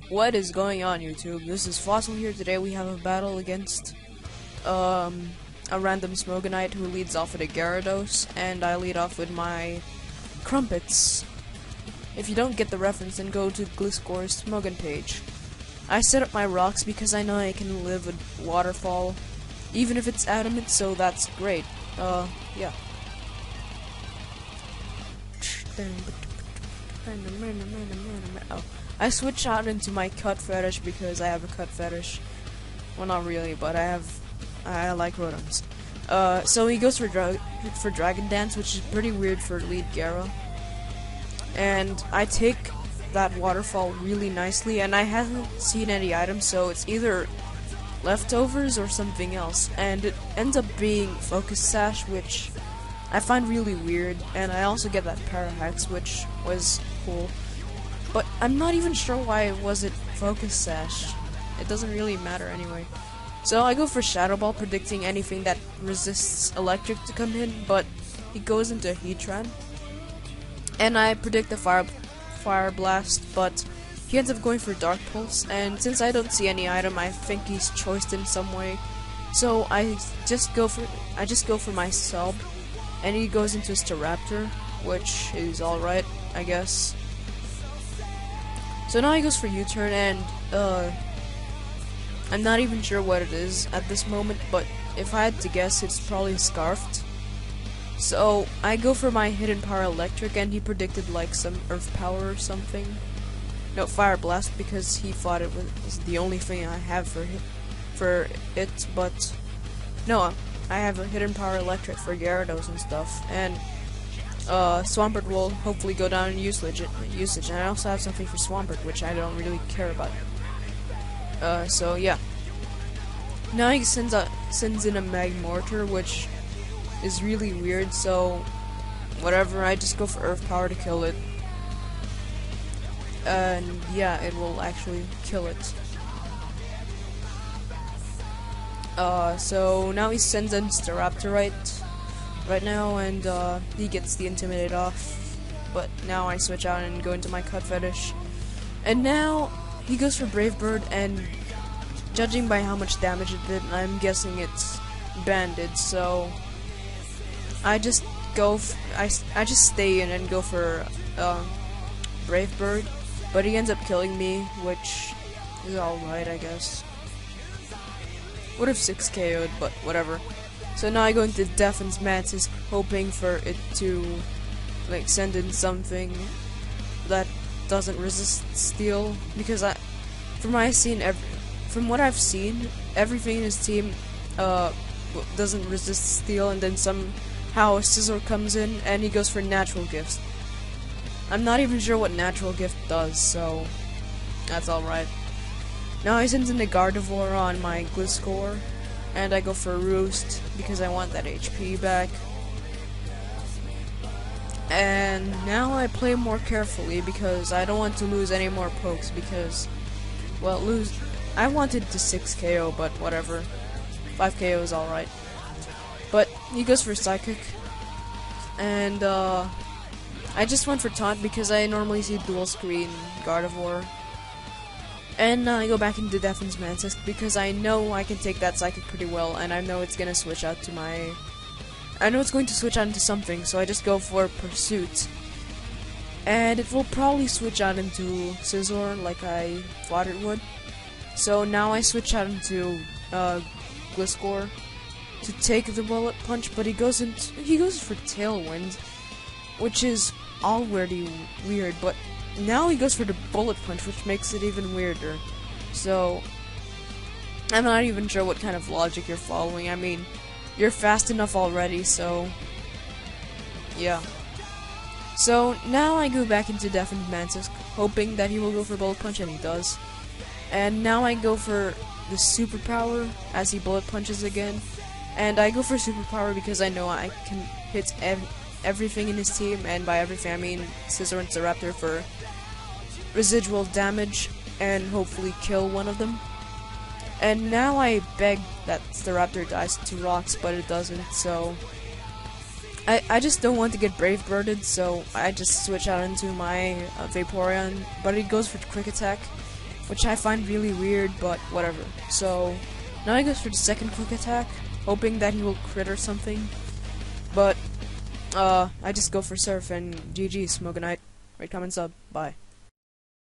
What is going on, YouTube? This is Fossul here. Today we have a battle against a random Smogonite who leads off with a Gyarados, and I lead off with my Crumpets. If you don't get the reference, then go to Gliscor's Smogon page. I set up my rocks because I know I can live with Waterfall, even if it's adamant, so that's great. Yeah. Oh. I switch out into my cut fetish because I have a cut fetish. Well, not really, but I like Rotoms. So he goes for Dragon Dance, which is pretty weird for lead Gyara. And I take that Waterfall really nicely, and I haven't seen any items, so it's either leftovers or something else. And it ends up being Focus Sash, which I find really weird, and I also get that Parahex, which was cool. But I'm not even sure why it wasn't Focus Sash. It doesn't really matter anyway. So I go for Shadow Ball, predicting anything that resists electric to come in, but he goes into Heatran. And I predict the Fire Blast, but he ends up going for Dark Pulse, and since I don't see any item, I think he's choiced in some way. So I just go for my sub, and he goes into Staraptor, which is alright, I guess. So now he goes for U-turn, and I'm not even sure what it is at this moment, but if I had to guess, it's probably Scarfed. So I go for my Hidden Power Electric, and he predicted like some Earth Power or something. No, Fire Blast, because he thought it was the only thing I have for it, but no, I have a Hidden Power Electric for Gyarados and stuff, and Swampert will hopefully go down in usage, and I also have something for Swampert, which I don't really care about. So yeah. Now he sends in a Magmortar, which is really weird, so whatever, I just go for Earth Power to kill it. And yeah, it will actually kill it. So now he sends in Staraptor right now, and he gets the Intimidate off. But now I switch out and go into my Cut Fetish. And now he goes for Brave Bird, and judging by how much damage it did, I'm guessing it's banded, so I just stay in and go for Brave Bird, but he ends up killing me, which is alright, I guess. Would have 6 KO'd, but whatever. So now I go into Defense Mantis, hoping for it to like send in something that doesn't resist Steel, because from what I've seen, everything in his team doesn't resist Steel, and then somehow Scizor comes in and he goes for Natural Gifts. I'm not even sure what Natural Gift does, so that's alright. Now I send in the Gardevoir on my Gliscor, and I go for Roost because I want that HP back. And now I play more carefully because I don't want to lose any more pokes, because, well, I wanted to 6 KO, but whatever. 5 KO is alright. But he goes for Psychic, and I just went for Taunt because I normally see dual screen Gardevoir. And I go back into Defense Mantis because I know I can take that Psychic pretty well, and I know it's gonna switch out to into something, so I just go for Pursuit. And it will probably switch out into Scizor like I thought it would. So now I switch out into Gliscor to take the Bullet Punch, but he goes for Tailwind, which is already weird, but now he goes for the Bullet Punch, which makes it even weirder. So I'm not even sure what kind of logic you're following. I mean, you're fast enough already, so yeah. So now I go back into Defense Mantis, hoping that he will go for Bullet Punch, and he does. And now I go for the Superpower as he Bullet Punches again. And I go for Superpower because I know I can hit everything in his team, and by everything I mean Scizor and Staraptor, for residual damage and hopefully kill one of them. And now I beg that Staraptor dies to rocks, but it doesn't, so I just don't want to get Brave Birded, so I just switch out into my Vaporeon, but it goes for Quick Attack, which I find really weird, but whatever. So now he goes for the second quick attack, hoping that he will crit or something. But I just go for Surf and GG, Smogonite. Rate, comment, sub. Bye.